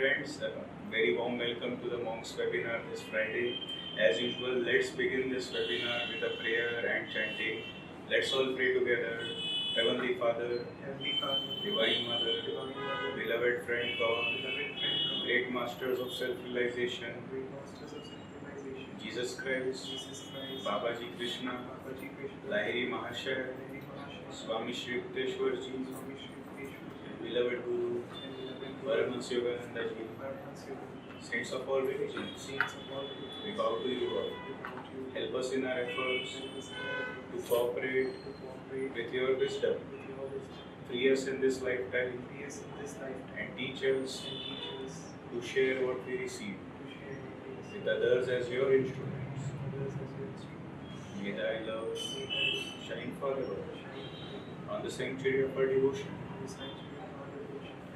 friends, very warm welcome to the Monks webinar this Friday. As usual, let's begin this webinar with a prayer and chanting. Let's all pray together. Heavenly Father, Divine Mother, beloved friend God, great masters of self-realization, Jesus Christ, Babaji Krishna, Lahiri Mahashaya, Swami Shri Yukteswar Ji, beloved Guru, Paramahansa Yogananda Ji, saints of all religions, we bow to you all. Help us in our efforts to cooperate with your wisdom. Free us in this lifetime and teach us to share what we receive with others as your instruments. May thy love shine forever on the sanctuary of our devotion.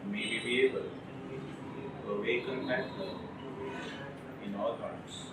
And may we be able to awaken that love in all hearts.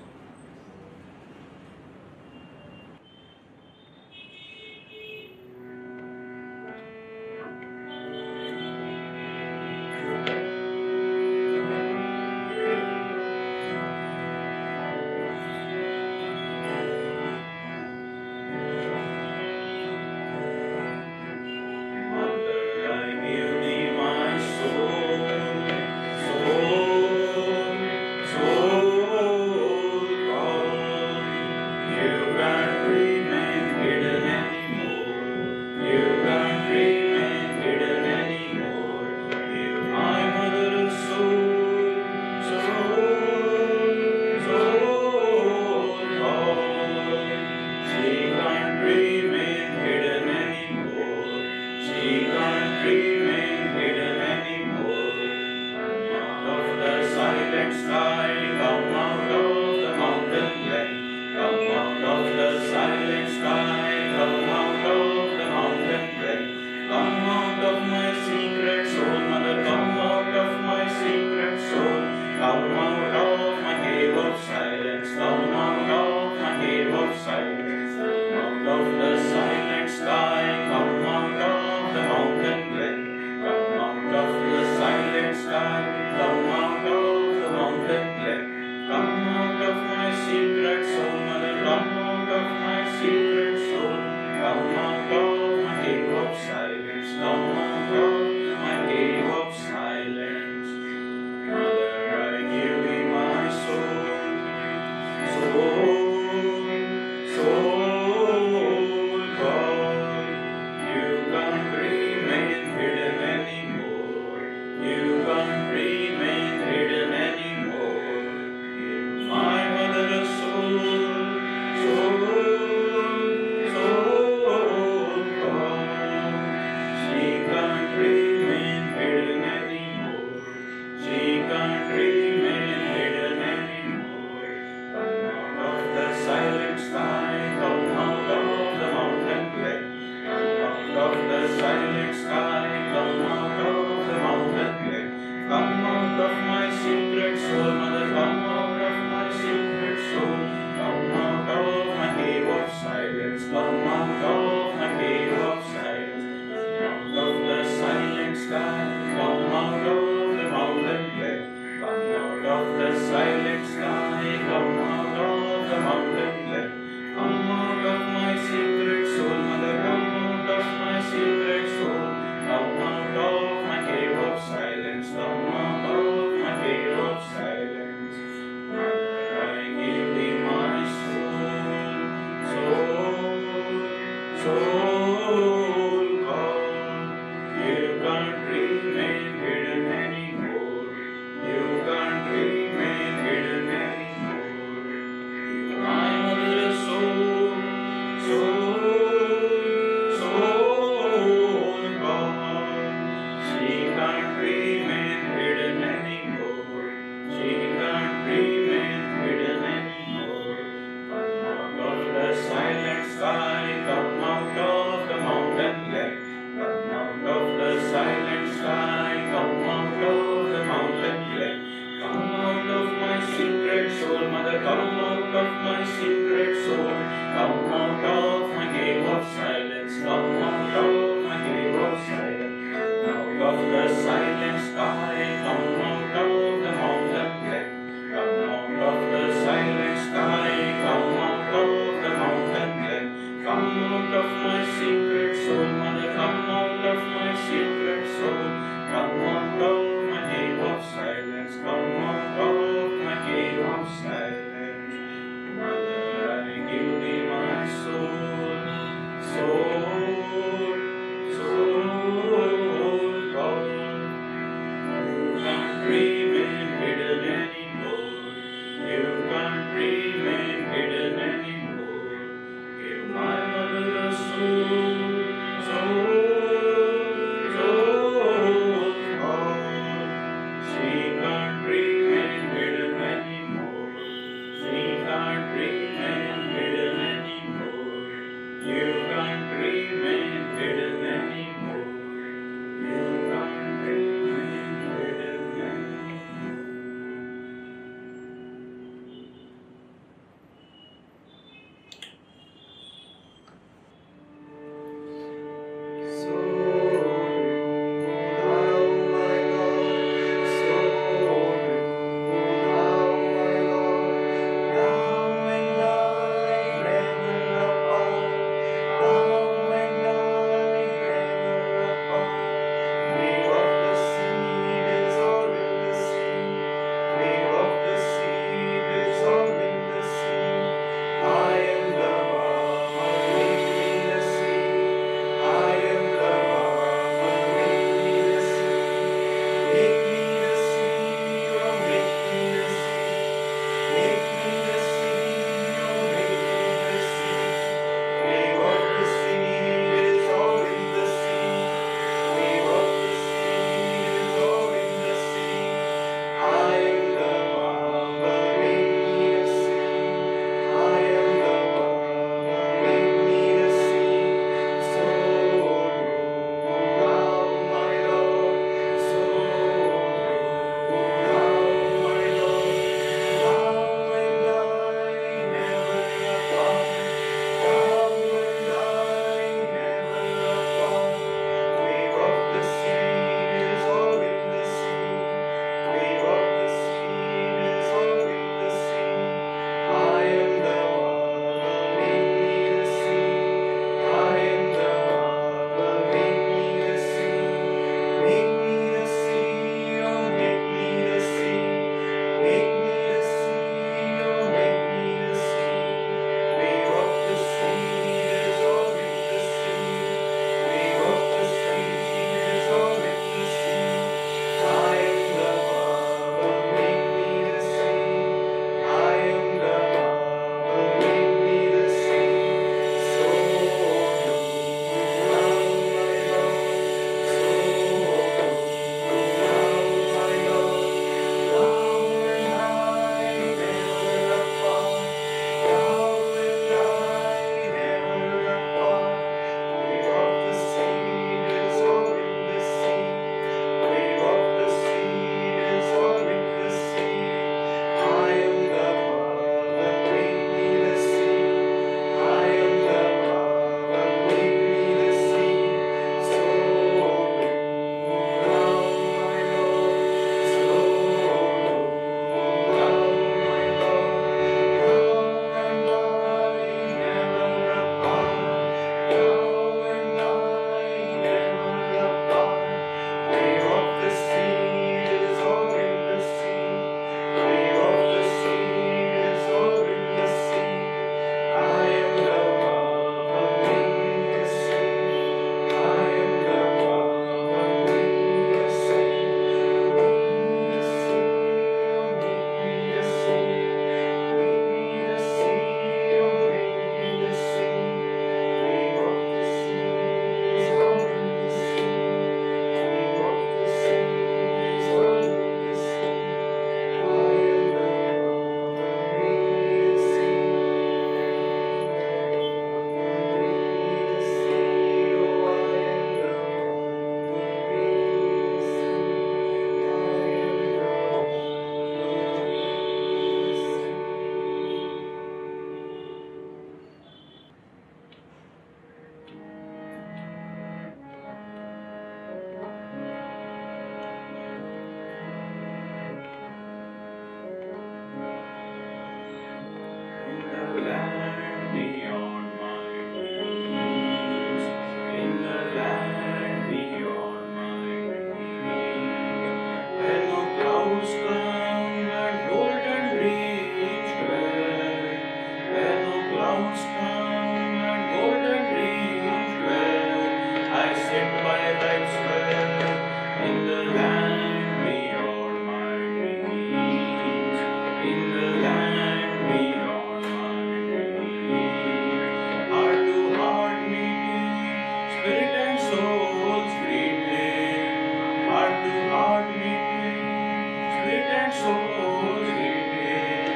souls greeting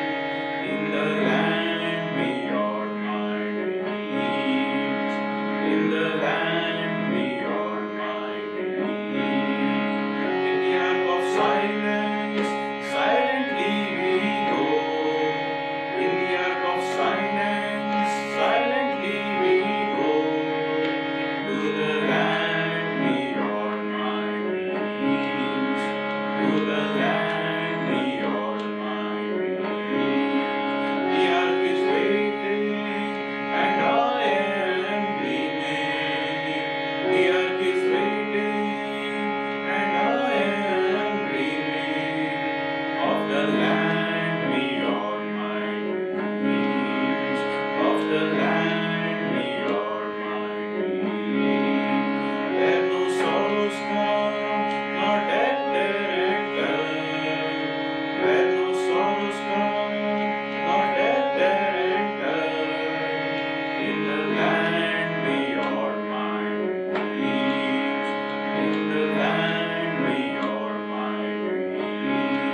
in the land beyond my dreams, in the land beyond my dreams. In the ark of silence, silently we go. In the ark of silence, silently we go to the land beyond my dreams, to the land beyond my dreams. The ark is waiting and I am dreaming. The ark is waiting and I am dreaming of the land beyond my dreams, of the land beyond my dreams. Where no sorrows come, nor death there enter. Where no sorrows come, nor death there enter. In the land beyond my dreams, in the land beyond my dreams.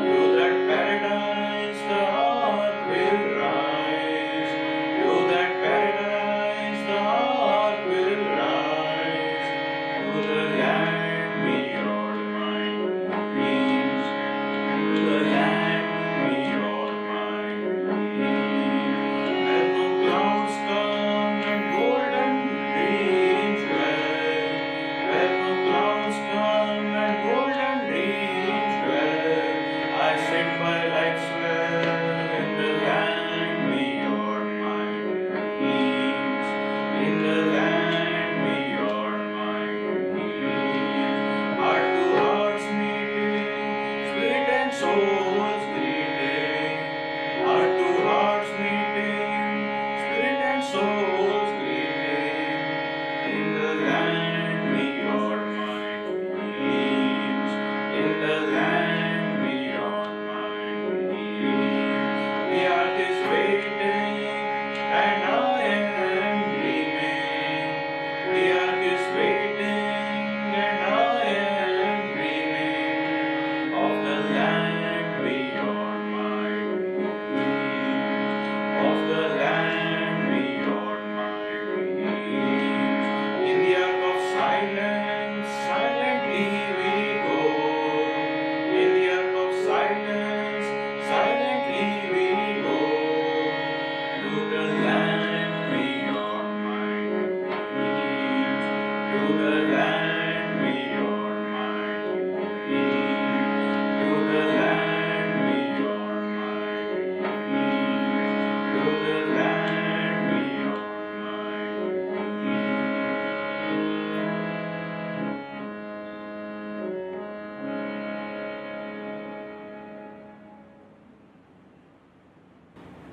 To that paradise the heart will rise. To that paradise the heart will rise. To the land beyond my dreams, to the land beyond my dreams. Where no clouds come and golden dreams dwell. Where no clouds come and golden dreams dwell. I sit by life's well in the land beyond my dreams, in the land beyond my dreams. Heart to hearts meeting, spirit and souls greeting. Heart to hearts meeting, spirit and souls greeting. In the land beyond my dreams, in the land beyond my dreams. The ark is waiting and I am dreaming. The ark is waiting and I am dreaming of the land beyond my dreams, of the land beyond my dreams. In the ark of silence, silently we go. In the ark of silence, silently we go to the land beyond my dreams, to the land beyond my dreams, to the land beyond my dreams, to the land beyond my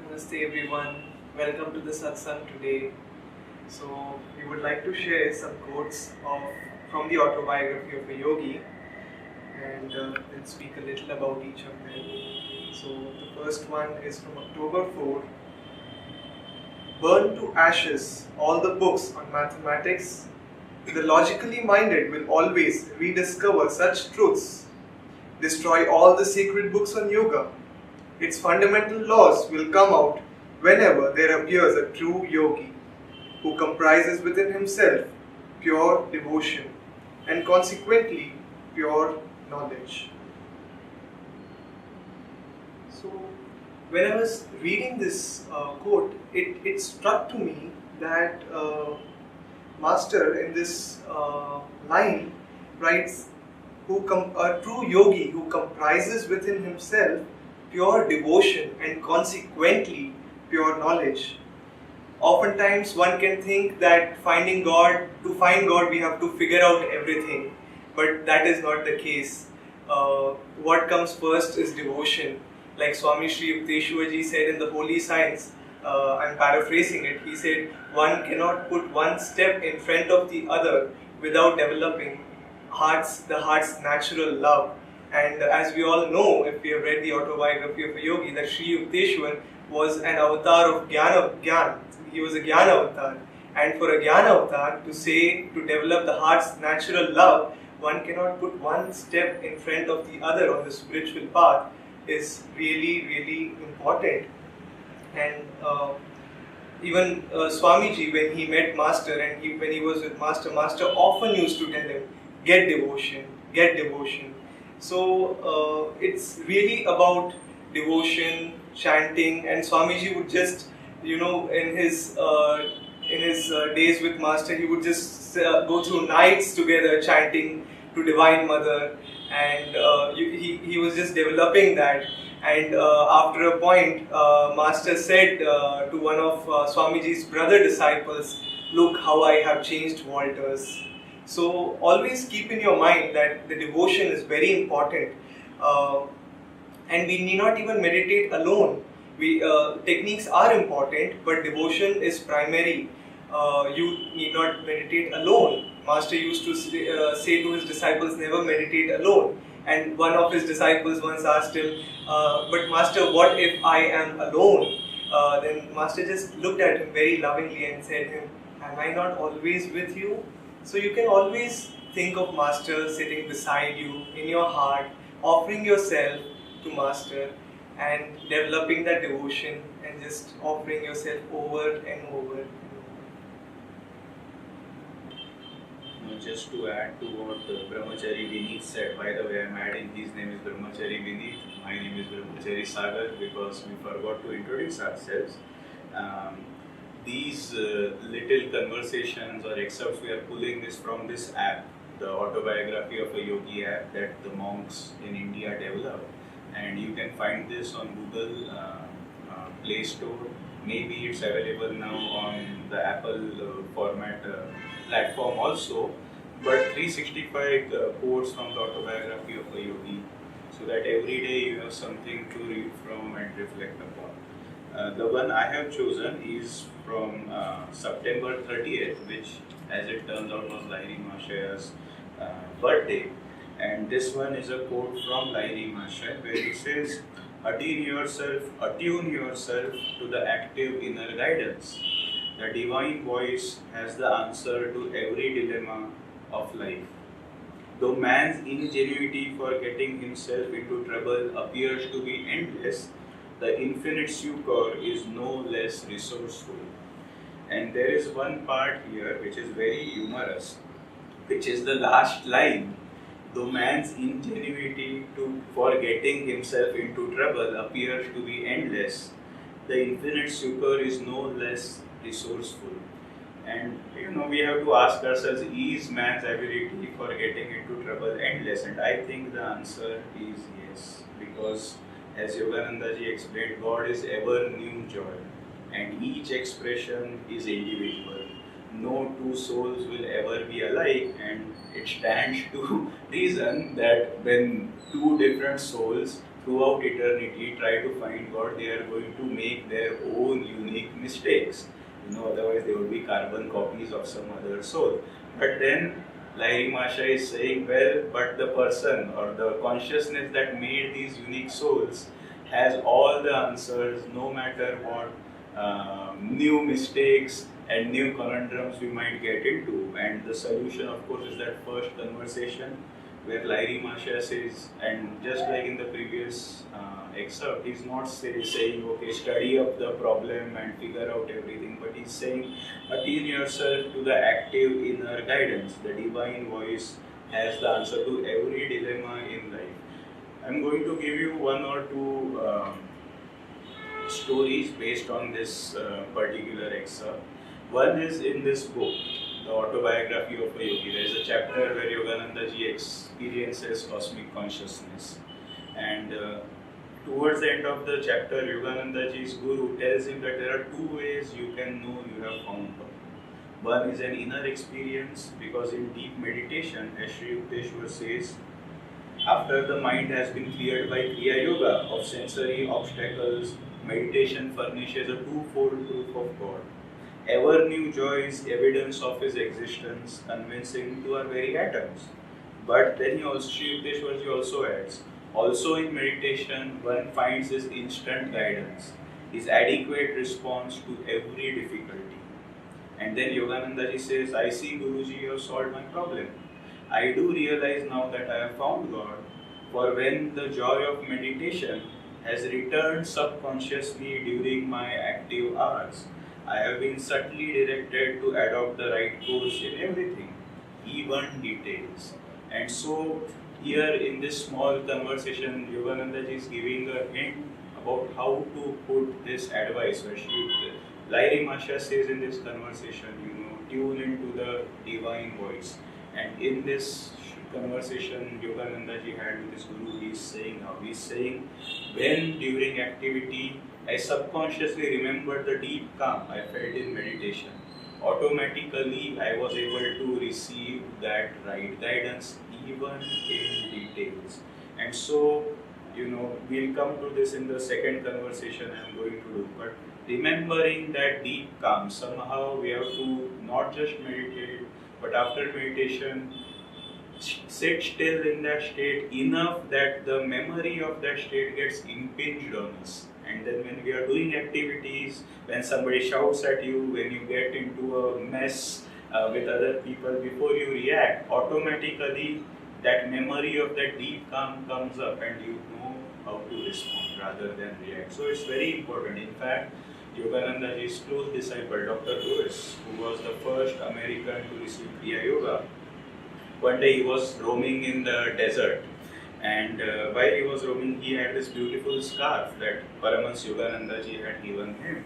Namaste everyone, welcome to the satsang today. So we would like to share some quotes from the autobiography of a yogi and then speak a little about each of them. So the first one is from October 4. Burn to ashes all the books on mathematics. The logically minded will always rediscover such truths. Destroy all the sacred books on yoga. Its fundamental laws will come out whenever there appears a true yogi who comprises within himself pure devotion and consequently pure knowledge. So, when I was reading this quote, it struck to me that Master in this line writes, a true yogi who comprises within himself pure devotion and consequently pure knowledge. Oftentimes one can think that to find God we have to figure out everything, but that is not the case. What comes first is devotion. Like Swami Sri Yukteswarji said in the Holy Science, I'm paraphrasing it, he said, one cannot put one step in front of the other without developing the heart's natural love. And as we all know, if we have read the autobiography of a yogi, that Sri Yukteswar was an avatar of Gyan. He was a Gyan avatar. And for a Gyan avatar to develop the heart's natural love, one cannot put one step in front of the other on the spiritual path is really, really important. And even Swamiji, when he met Master and when he was with Master, Master often used to tell him, get devotion, get devotion. So it's really about devotion, chanting, and Swamiji would just, in his days with Master, he would just go through nights together chanting to Divine Mother, and he was just developing that. And after a point, Master said to one of Swamiji's brother disciples, look how I have changed Walters. So always keep in your mind that the devotion is very important, and we need not even meditate alone. Techniques are important, but devotion is primary. You need not meditate alone. Master used to say to his disciples, never meditate alone. And one of his disciples once asked him, but Master, what if I am alone? Then Master just looked at him very lovingly and said to him, am I not always with you? So you can always think of Master sitting beside you in your heart, offering yourself to Master and developing that devotion and just offering yourself over and over. Just to add to what Brahmachari Vineet said, by the way, I'm adding his name is Brahmachari Vineet, my name is Brahmachari Sagar, because we forgot to introduce ourselves. These little conversations or excerpts, we are pulling this from this app, the Autobiography of a Yogi app that the monks in India developed, and you can find this on Google Play Store. Maybe it's available now on the Apple format platform also, but 365 quotes from the Autobiography of a Yogi, so that every day you have something to read from and reflect upon. The one I have chosen is from September 30th, which as it turns out was Lahiri Mahashaya's birthday, and this one is a quote from Lahiri Mahashaya where he says, attune yourself to the active inner guidance. The divine voice has the answer to every dilemma of life. Though man's ingenuity for getting himself into trouble appears to be endless, the infinite succor is no less resourceful. And there is one part here which is very humorous, which is the last line. Though man's ingenuity for getting himself into trouble appears to be endless, the infinite succor is no less resourceful. And we have to ask ourselves, is man's ability for getting into trouble endless? And I think the answer is yes, because as Yogananda ji explained, God is ever new joy, and each expression is individual. No two souls will ever be alike, and it stands to reason that when two different souls throughout eternity try to find God, they are going to make their own unique mistakes. Otherwise they would be carbon copies of some other soul. But then Lahiri Mahasaya is saying, well, but the person or the consciousness that made these unique souls has all the answers, no matter what new mistakes and new conundrums we might get into. And the solution, of course, is that first conversation where Lahiri Mahasaya says, and just like in the previous excerpt, he's not saying, okay, study up the problem and figure out everything, but he's saying, attune yourself to the active inner guidance. The divine voice has the answer to every dilemma in life. I'm going to give you one or two stories based on this particular excerpt. One is in this book, the Autobiography of a Yogi. There is a chapter where Yogananda ji experiences cosmic consciousness, and towards the end of the chapter, Yogananda ji's guru tells him that there are two ways you can know you have found God. One is an inner experience, because in deep meditation, as Sri Yukteswar says, after the mind has been cleared by Kriya Yoga of sensory obstacles, meditation furnishes a twofold proof of God. Ever new joy is evidence of His existence, convincing to our very atoms. But then Sri Yukteswarji also adds, also in meditation one finds His instant guidance, His adequate response to every difficulty. And then Yogananda ji says, I see Guruji, you have solved my problem. I do realize now that I have found God, for when the joy of meditation has returned subconsciously during my active hours, I have been subtly directed to adopt the right course in everything, even details. And so, here in this small conversation, Yogananda ji is giving a hint about how to put this advice, or Lairi Masha says in this conversation, tune into the divine voice. And in this conversation Yogananda ji had with his guru, he is saying, when during activity I subconsciously remembered the deep calm I felt in meditation, automatically I was able to receive that right guidance even in details. And so, we'll come to this in the second conversation I'm going to do. But remembering that deep calm, somehow we have to not just meditate, but after meditation, sit still in that state enough that the memory of that state gets impinged on us. And then when we are doing activities, when somebody shouts at you, when you get into a mess with other people, before you react, automatically that memory of that deep calm comes up and you know how to respond rather than react. So it's very important. In fact, Yogananda ji's close disciple, Dr. Lewis, who was the first American to receive Kriya Yoga, one day he was roaming in the desert, and while he was roaming, he had this beautiful scarf that Paramahansa Yogananda ji had given him,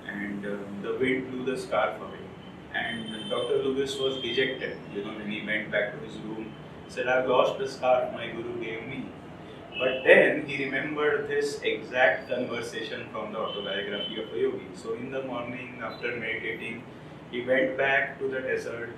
and the wind blew the scarf away. And Dr. Lewis was dejected, when he went back to his room. He said, "I've lost the scarf my guru gave me." But then he remembered this exact conversation from the Autobiography of a Yogi. So in the morning, after meditating, he went back to the desert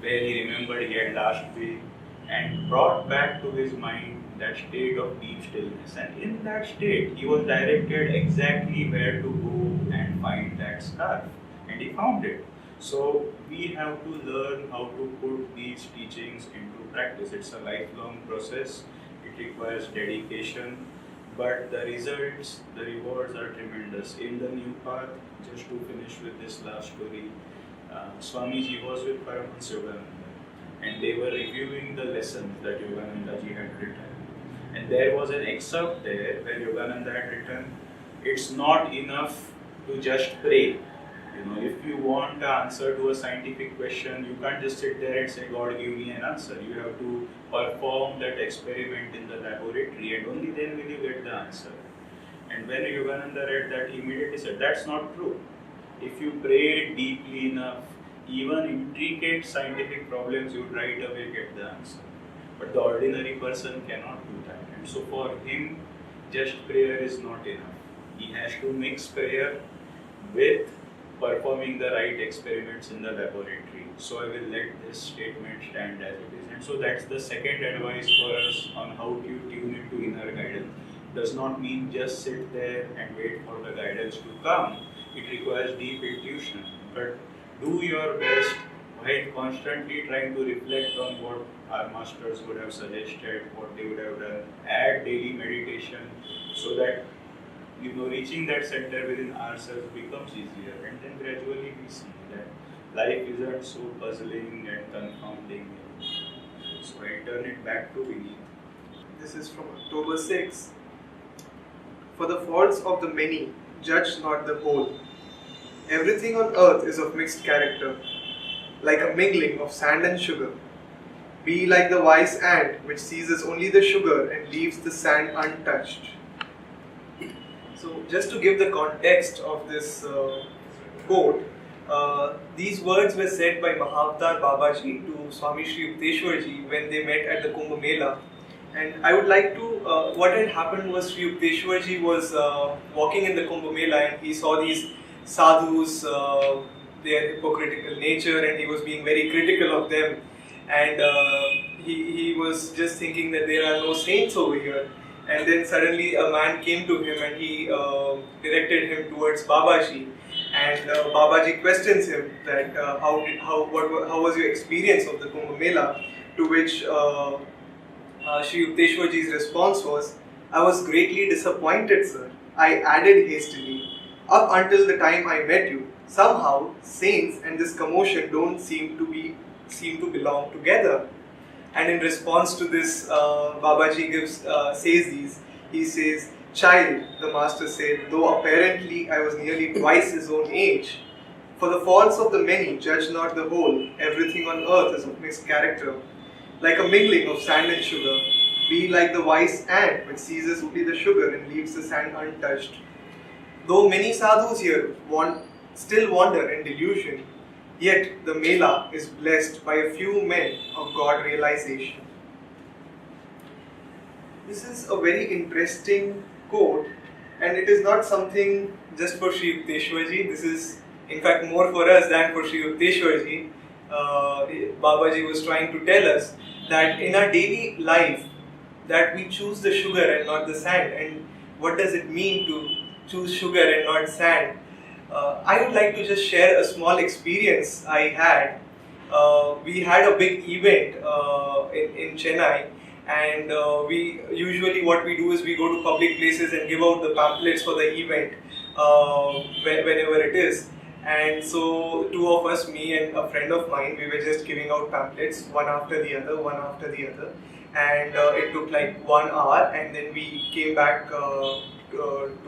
where he remembered he had last been, and brought back to his mind that state of deep stillness. And in that state, he was directed exactly where to go and find that scarf. And he found it. So we have to learn how to put these teachings into practice. It's a lifelong process. It requires dedication, but the results, the rewards are tremendous. In the new path, just to finish with this last story, Swamiji was with Paramahansa Yogananda, and they were reviewing the lessons that Yogananda ji had written. And there was an excerpt there where Yogananda had written, "It's not enough to just pray. If you want an answer to a scientific question, you can't just sit there and say, God, give me an answer. You have to perform that experiment in the laboratory, and only then will you get the answer." And when Yogananda read that, he immediately said, that's not true. If you pray deeply enough, even intricate scientific problems, you would right away get the answer. But the ordinary person cannot do that. And so for him, just prayer is not enough. He has to mix prayer with performing the right experiments in the laboratory. So I will let this statement stand as it is. And so that's the second advice for us on how to tune into inner guidance. Does not mean just sit there and wait for the guidance to come. It requires deep intuition. But do your best while constantly trying to reflect on what our masters would have suggested, what they would have done. Add daily meditation so that reaching that center within ourselves becomes easier, and then gradually we see that life isn't so puzzling and confounding. So I turn it back to Vineet. This is from October 6. For the faults of the many, judge not the whole. Everything on earth is of mixed character, like a mingling of sand and sugar. Be like the wise ant which seizes only the sugar and leaves the sand untouched. So just to give the context of this quote, these words were said by Mahavatar Babaji to Swami Shri Yukteswarji when they met at the Kumbh Mela. And I would like to, what had happened was Shri Yukteswarji was walking in the Kumbh Mela and he saw these sadhus, their hypocritical nature, and he was being very critical of them. And he was just thinking that there are no saints over here. And then suddenly a man came to him and he directed him towards Babaji. And Babaji questions him that how was your experience of the Kumbh Mela? To which Shri Yukteswarji's response was, "I was greatly disappointed, sir. I added hastily. Up until the time I met you, somehow saints and this commotion don't seem to belong together." And in response to this, Babaji says these. He says, "Child," the master said, "though apparently I was nearly twice his own age. For the faults of the many judge not the whole. Everything on earth is of mixed character. Like a mingling of sand and sugar. Be like the wise ant which seizes only the sugar and leaves the sand untouched. Though many sadhus here still wander in delusion, yet the Mela is blessed by a few men of God realization." This is a very interesting quote, and it is not something just for Sri Yukteswarji. This is in fact more for us than for Sri Yukteswarji. Babaji was trying to tell us that in our daily life that we choose the sugar and not the sand. And what does it mean to choose sugar and not sand? I would like to just share a small experience I had. We had a big event in Chennai, and we usually what we do is we go to public places and give out the pamphlets for the event whenever it is. And so two of us, me and a friend of mine, we were just giving out pamphlets one after the other, and it took like 1 hour, and then we came back to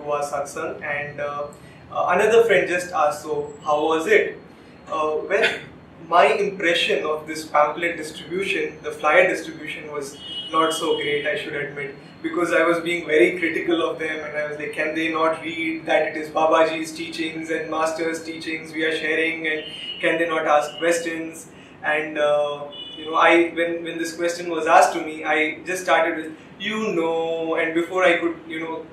our satsang, and another friend just asked, "So how was it?" Well, my impression of this pamphlet distribution, the flyer distribution, was not so great, I should admit, because I was being very critical of them, and I was like, can they not read that it is Babaji's teachings and Master's teachings we are sharing, and can they not ask questions? And when this question was asked to me, I just started with, and before I could,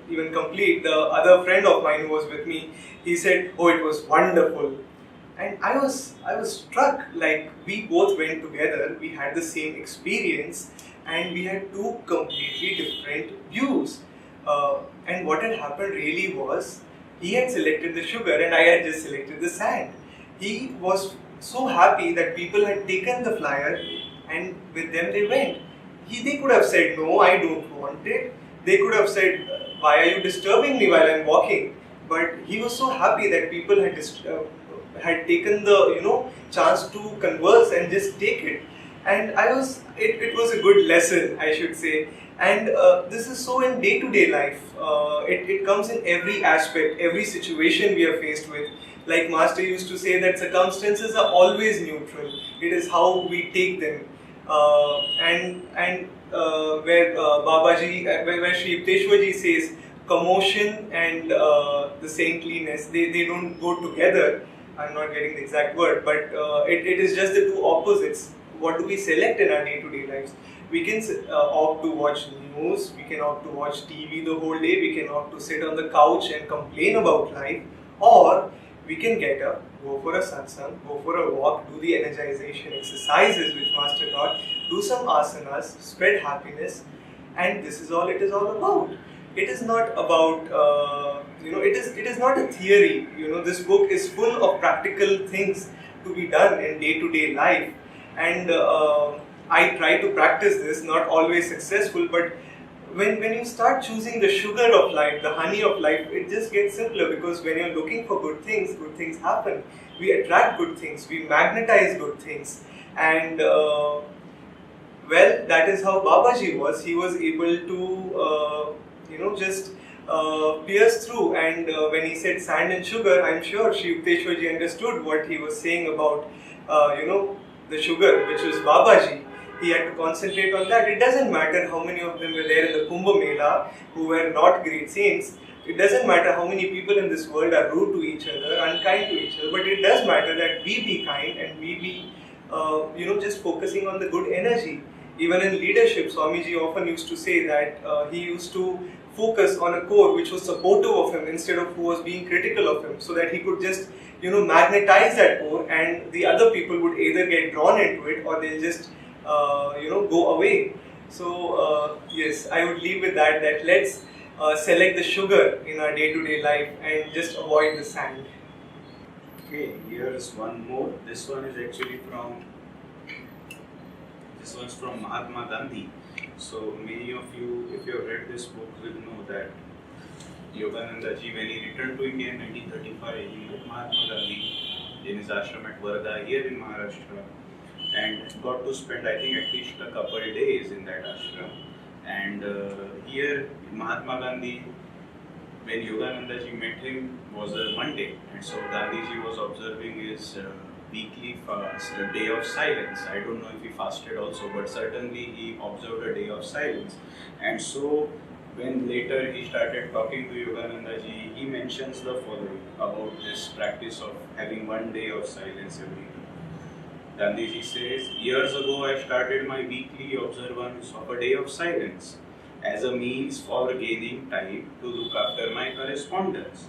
even complete, the other friend of mine who was with me, he said, "Oh, it was wonderful." And I was struck, like we both went together, we had the same experience, and we had two completely different views. And what had happened really was, he had selected the sugar and I had just selected the sand. He was so happy that people had taken the flyer and with them they went. They could have said, "No, I don't want it." They could have said, "Why are you disturbing me while I'm walking?" But he was so happy that people had taken the chance to converse and just take it. And it was a good lesson, I should say. And this is so in day-to-day life. It comes in every aspect, every situation we are faced with. Like Master used to say that circumstances are always neutral. It is how we take them. Where Babaji, where Sri Yukteswarji says commotion and the saintliness, they don't go together. I'm not getting the exact word, but it is just the two opposites. What do we select in our day-to-day lives? We can opt to watch news, we can opt to watch TV the whole day, we can opt to sit on the couch and complain about life, or we can get up, go for a satsang, go for a walk, do the energization exercises which Master taught, do some asanas, spread happiness, and this is all it is all about. It is not about, it is not a theory. This book is full of practical things to be done in day-to-day life. And I try to practice this, not always successful, but when you start choosing the sugar of life, the honey of life, it just gets simpler, because when you're looking for good things happen. We attract good things, we magnetize good things. And that is how Babaji was. He was able to, just pierce through. And when he said sand and sugar, I'm sure Sri Yukteswarji understood what he was saying about, the sugar, which was Babaji. He had to concentrate on that. It doesn't matter how many of them were there in the Kumbh Mela who were not great saints. It doesn't matter how many people in this world are rude to each other, unkind to each other. But it does matter that we be kind and we be, just focusing on the good energy. Even in leadership, Swamiji often used to say that he used to focus on a core which was supportive of him instead of who was being critical of him, so that he could just magnetize that core, and the other people would either get drawn into it or they'll just go away. So yes, I would leave with that let's select the sugar in our day-to-day life and just avoid the sand. Okay, here's one more. This one is actually from Mahatma Gandhi. So many of you, if you have read this book, will know that Yogananda ji, when he returned to India in 1935, he met Mahatma Gandhi in his ashram at Varda here in Maharashtra. and got to spend, I think, at least a couple of days in that ashram. And here, Mahatma Gandhi, when Yogananda ji met him, was a Monday, and so Gandhi ji was observing his weekly fast, a day of silence. I don't know if he fasted also, but certainly he observed a day of silence. And so, when later he started talking to Yogananda ji, he mentions the following about this practice of having one day of silence every day. Gandhiji says, years ago I started my weekly observance of a day of silence as a means for gaining time to look after my correspondence.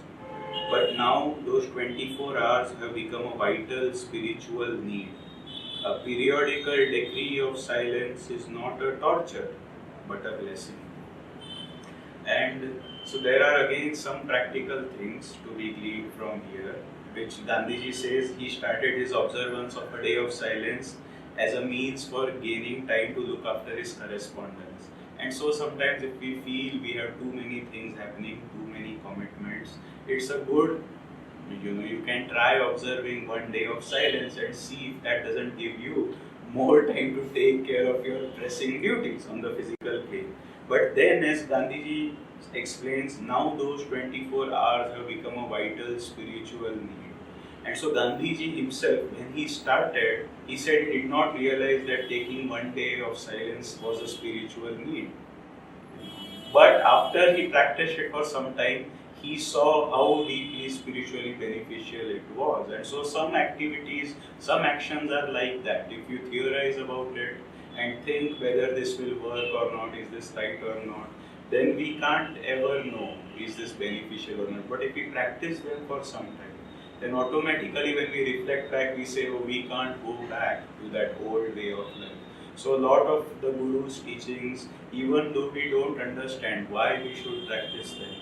But now those 24 hours have become a vital spiritual need. A periodical decree of silence is not a torture, but a blessing. And so there are again some practical things to be gleaned from here, which Gandhiji says he started his observance of a day of silence as a means for gaining time to look after his correspondence. And so sometimes if we feel we have too many things happening, too many commitments, it's a good, you can try observing one day of silence and see if that doesn't give you more time to take care of your pressing duties on the physical plane. But then, as Gandhiji explains, now those 24 hours have become a vital spiritual need. And so Gandhiji himself, when he started, he said he did not realize that taking one day of silence was a spiritual need. But after he practiced it for some time, he saw how deeply spiritually beneficial it was. And so some activities, some actions are like that. If you theorize about it and think whether this will work or not, is this right or not, then we can't ever know is this beneficial or not. But if we practice them for some time, then automatically when we reflect back, we say, oh, we can't go back to that old way of life. So a lot of the Guru's teachings, even though we don't understand why we should practice them,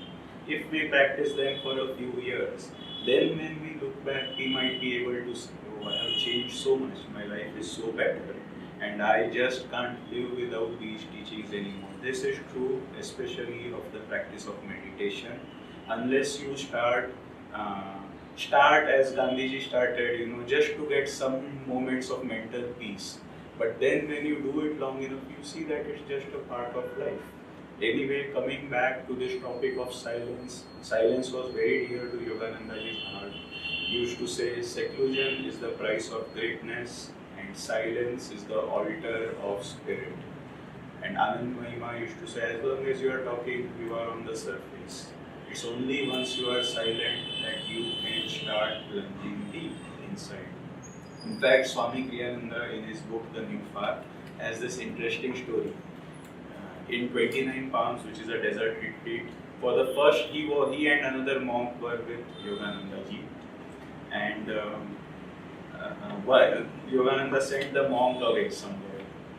if we practice them for a few years, then when we look back, we might be able to say, oh, I have changed so much, my life is so better, and I just can't live without these teachings anymore. This is true, especially of the practice of meditation. Unless you start as Gandhiji started, just to get some moments of mental peace. But then when you do it long enough, you see that it's just a part of life. Anyway, coming back to this topic of silence, silence was very dear to Yoganandaji's heart. He used to say, seclusion is the price of greatness and silence is the altar of spirit. And Anand Mahima used to say, as long as you are talking, you are on the surface. It's only once you are silent that you can start plunging deep inside. In fact, Swami Kriyananda in his book, The New Path, has this interesting story. In 29 Palms, which is a desert retreat, for the first, he and another monk were with Yogananda ji. And Yogananda sent the monk away somewhere.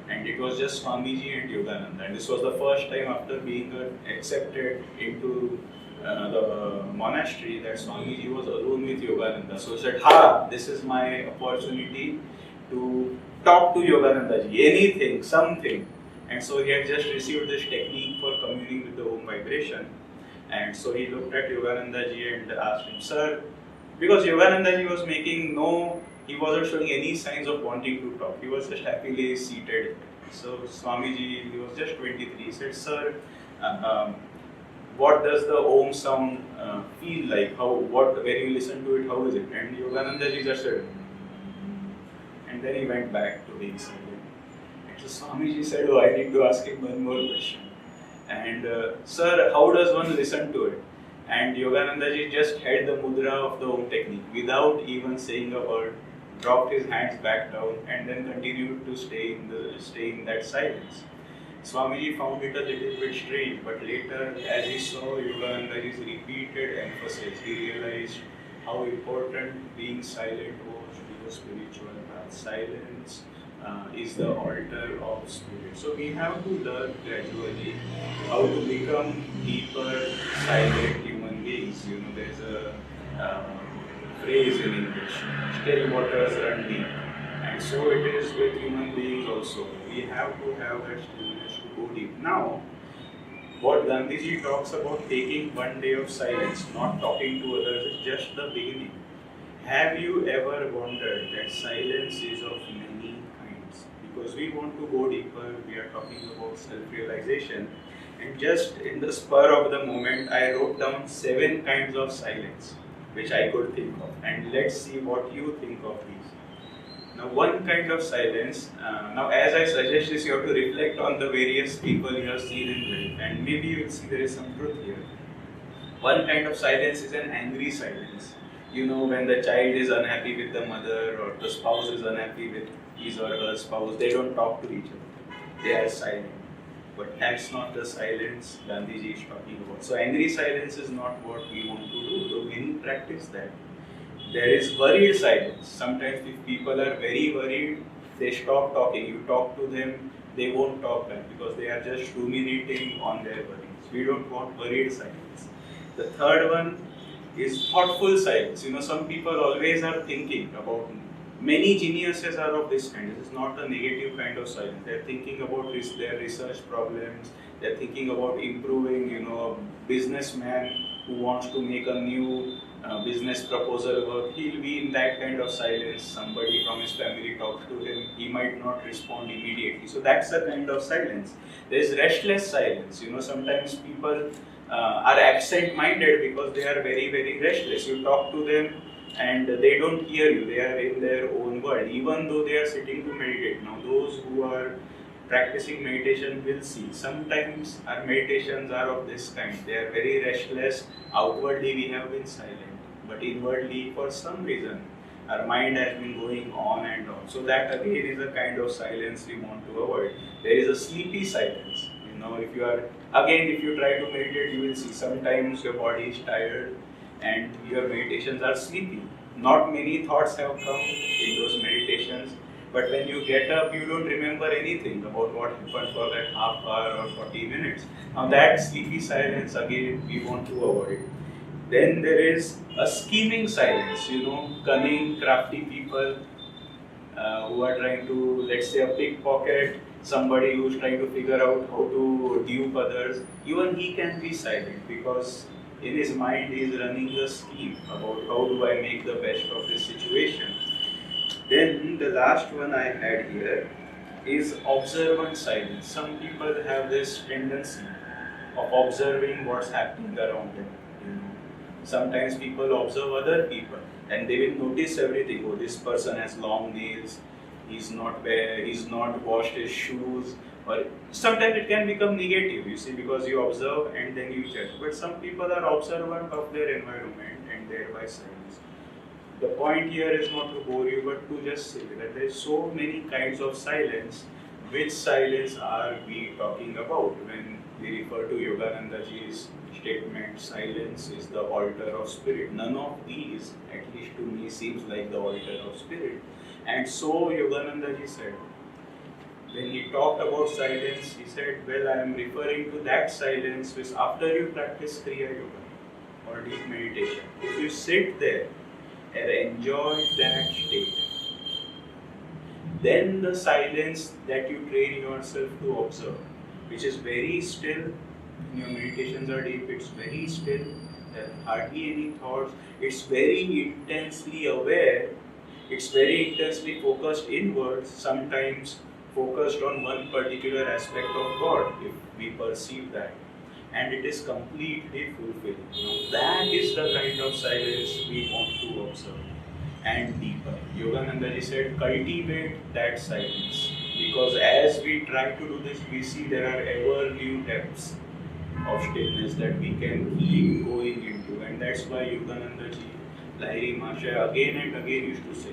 And it was just Swamiji and Yogananda. And this was the first time after being accepted into the monastery that Swamiji was alone with Yogananda. So he said, this is my opportunity to talk to Yogananda ji, anything, something. And so he had just received this technique for communing with the Om vibration. And so he looked at Yogananda ji and asked him, sir, because Yogananda ji was he wasn't showing any signs of wanting to talk. He was just happily seated. So Swamiji, he was just 23, he said, sir, what does the Om sound feel like? When you listen to it, how is it? And Yogananda ji just said, and then he went back to being silent. And so Swamiji said, I need to ask him one more question. And sir, how does one listen to it? And Yogananda ji just held the mudra of the Om technique without even saying a word, dropped his hands back down, and then continued to stay in that silence. Swamiji found it a little bit strange, but later, as he saw Yoganandaji's repeated emphasis, he realized how important being silent was to the spiritual path. Silence is the altar of spirit. So we have to learn gradually how to become deeper, silent human beings. There's a phrase in English, still waters run deep. And so it is with human beings also. We have to have that stillness to go deep. Now, what Gandhiji talks about taking one day of silence, not talking to others, is just the beginning. Have you ever wondered that silence is of many kinds? because we want to go deeper. We are talking about self-realization. And just in the spur of the moment, I wrote down 7 kinds of silence which I could think of. And let's see what you think of these. Now, one kind of silence, now as I suggest this, you have to reflect on the various people you have seen in life, and maybe you will see there is some truth here. One kind of silence is an angry silence. You know, when the child is unhappy with the mother or the spouse is unhappy with his or her spouse, they don't talk to each other. They are silent. But that's not the silence Gandhiji is talking about. So angry silence is not what we want to do, though many practice that. There is worried silence. Sometimes if people are very worried, they stop talking. You talk to them, they won't talk back because they are just ruminating on their worries. We don't want worried silence. The third one is thoughtful silence. You know, some people always are thinking about, many geniuses are of this kind. This is not a negative kind of silence. They are thinking about their research problems. They are thinking about improving, a businessman who wants to make a new business proposal work. He'll be in that kind of silence. Somebody from his family talks to him. He might not respond immediately. So that's a kind of silence. There is restless silence. Sometimes people are absent-minded because they are very, very restless. You talk to them and they don't hear you. They are in their own world, even though they are sitting to meditate. Now, those who are practicing meditation will see. Sometimes our meditations are of this kind. They are very restless. Outwardly, we have been silent, but inwardly, for some reason, our mind has been going on and on. So that again is a kind of silence we want to avoid. There is a sleepy silence. If you try to meditate, you will see sometimes your body is tired and your meditations are sleepy. Not many thoughts have come in those meditations, but when you get up, you don't remember anything about what happened for that half hour or 40 minutes. Now that sleepy silence, again, we want to avoid. Then there is a scheming silence, cunning, crafty people who are trying to, let's say, a pickpocket, somebody who's trying to figure out how to dupe others. Even he can be silent because in his mind he is running a scheme about how do I make the best of this situation. Then the last one I had here is observant silence. Some people have this tendency of observing what's happening around them. Sometimes people observe other people and they will notice everything. Oh, this person has long nails, he's not washed his shoes, or sometimes it can become negative, because you observe and then you judge. But some people are observant of their environment and thereby silence. The point here is not to bore you, but to just say that there are so many kinds of silence. Which silence are we talking about when we refer to Yoganandaji's statement, silence is the altar of spirit? None of these, at least to me, seems like the altar of spirit. And so Yoganandaji said, when he talked about silence, he said, well, I am referring to that silence which after you practice Kriya Yoga or deep meditation, if you sit there and enjoy that state, then the silence that you train yourself to observe, which is very still, your meditations are deep, it's very still, there are hardly any thoughts, it's very intensely aware, it's very intensely focused inwards, sometimes focused on one particular aspect of God, if we perceive that, and it is completely fulfilling. That is the kind of silence we want to observe and deeper. Yoganandaji said, cultivate that silence, because as we try to do this, we see there are ever new depths of stillness that we can keep going into, and that's why Yoganandaji, Lahiri Mahashaya again and again used to say,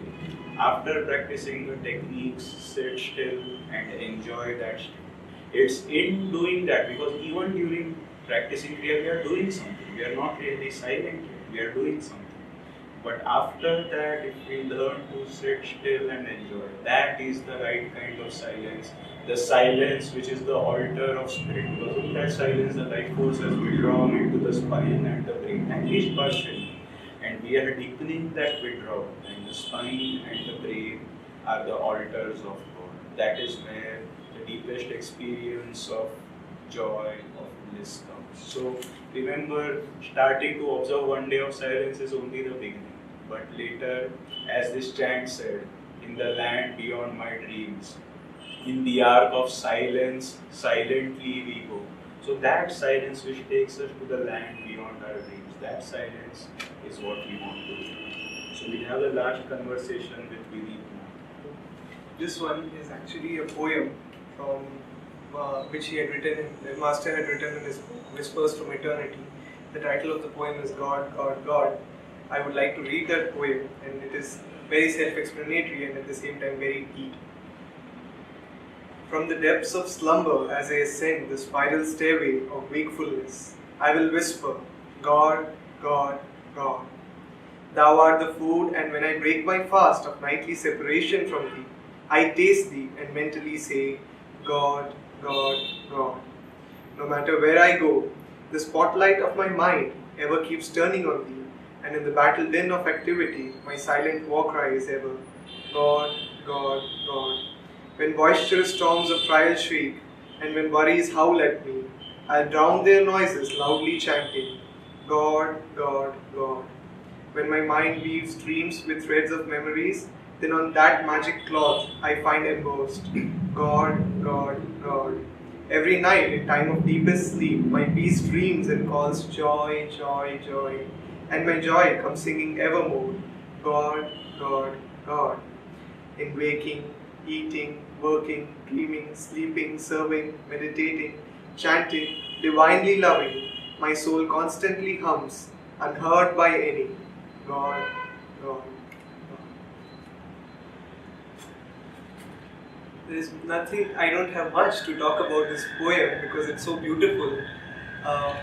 after practicing the techniques, sit still and enjoy that state. It's in doing that, because even during practicing Kriya, we are doing something. We are not really silent yet, we are doing something. But after that, if we learn to sit still and enjoy, that is the right kind of silence. The silence which is the altar of spirit. Because in that silence, the life force has withdrawn into the spine and the brain, at least partially. And we are deepening that withdrawal. And the spine and the brain are the altars of God. That is where the deepest experience of joy, of bliss comes. So remember, starting to observe one day of silence is only the beginning. But later, as this chant said, in the land beyond my dreams, In the arc of silence, silently we go. So that silence which takes us to the land beyond our dreams, that silence is what we want to do. So we have a large conversation with Vineet now. This one is actually a poem from which he had written, the master had written in his book, Whispers from Eternity. The title of the poem is God, God, God. I would like to read that poem, and it is very self-explanatory and at the same time very deep. From the depths of slumber as I ascend the spiral stairway of wakefulness, I will whisper, God, God, God. Thou art the food, and when I break my fast of nightly separation from thee, I taste thee and mentally say, God, God, God. No matter where I go, the spotlight of my mind ever keeps turning on thee, and in the battle din of activity, my silent war cry is ever, God, God, God. When boisterous storms of trial shriek, and when worries howl at me, I'll drown their noises loudly chanting, God, God, God. When my mind weaves dreams with threads of memories, then on that magic cloth I find embossed, God, God, God. Every night in time of deepest sleep, my peace dreams and calls joy, joy, joy. And my joy comes singing evermore, God, God, God. In waking, eating, working, dreaming, sleeping, serving, meditating, chanting, divinely loving, my soul constantly hums, unheard by any, God, God, God. There's nothing, I don't have much to talk about this poem because it's so beautiful.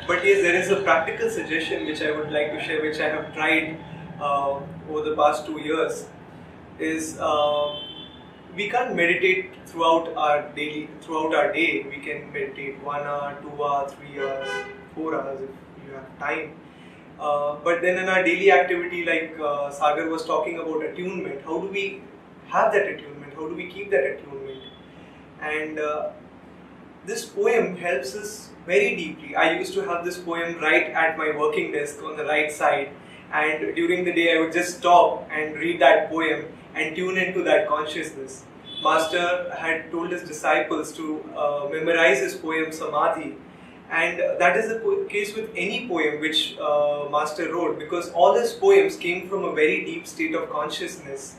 But yes, there is a practical suggestion which I would like to share, which I have tried over the past 2 years, is we can't meditate throughout our day. We can meditate 1 hour, 2 hours, 3 hours, 4 hours if you have time. But then in our daily activity, like Sagar was talking about attunement, how do we have that attunement? How do we keep that attunement? And this poem helps us very deeply. I used to have this poem right at my working desk on the right side, and during the day I would just stop and read that poem and tune into that consciousness. Master had told his disciples to memorize his poem Samadhi, and that is the case with any poem which Master wrote, because all his poems came from a very deep state of consciousness.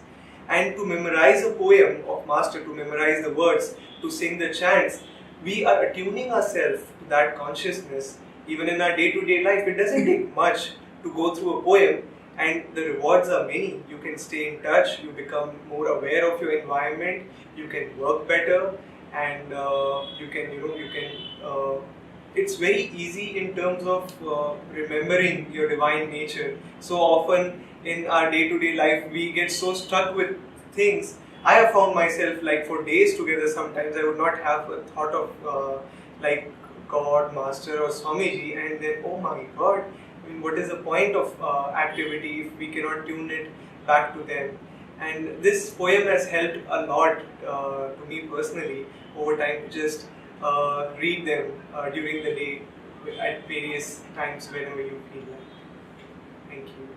And to memorize a poem of Master, to memorize the words, to sing the chants, we are attuning ourselves to that consciousness. Even in our day-to-day life, it doesn't take much to go through a poem, and the rewards are many. You can stay in touch, you become more aware of your environment, you can work better, and it's very easy in terms of remembering your divine nature. So often in our day-to-day life, we get so stuck with things. I have found myself, like, for days together, sometimes I would not have a thought of like God, Master or Swamiji, and then, oh my God, I mean, what is the point of activity if we cannot tune it back to them? And this poem has helped a lot to me personally over time, to just read them during the day at various times whenever you feel like. Thank you.